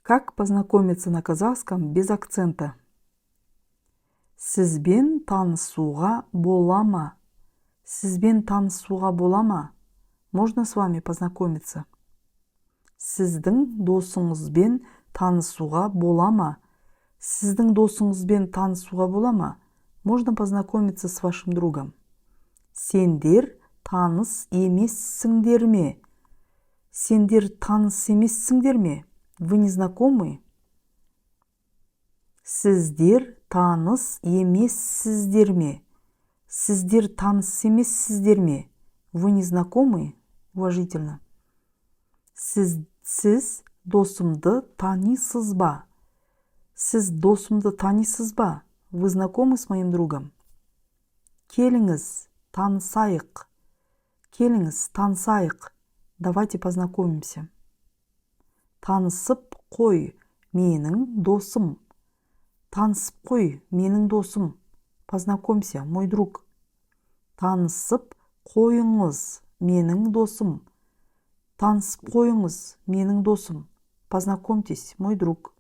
Как познакомиться на казахском без акцента? Сізбен танысуға бола ма? Сізбен танысуға бола ма? Можно с вами познакомиться? Сіздің досыңызбен танысуға бола ма? Сіздің досыңызбен танысуға бола ма? Можно познакомиться с вашим другом. Сендер таныс емессіңдер ме? Сендер таныс емессіңдер ме? Вы не знакомы? Сіздер таныс емессіздер ме? Сіздер таныс емессіздер ме? Вы не знакомы? Уважительно. Сіз досымды танисыз ба? Сіз досымды танисыз ба? Вы знакомы с моим другом? Келіңіз, танысайық. Келіңіз, танысайық. Давайте познакомимся. Танысып қой, менің досым. Танысып қой, менің досым. Познакомься, мой друг. Танысып қойыңыз, менің досым. Танысып қойыңыз, менің досым. Познакомьтесь, мой друг.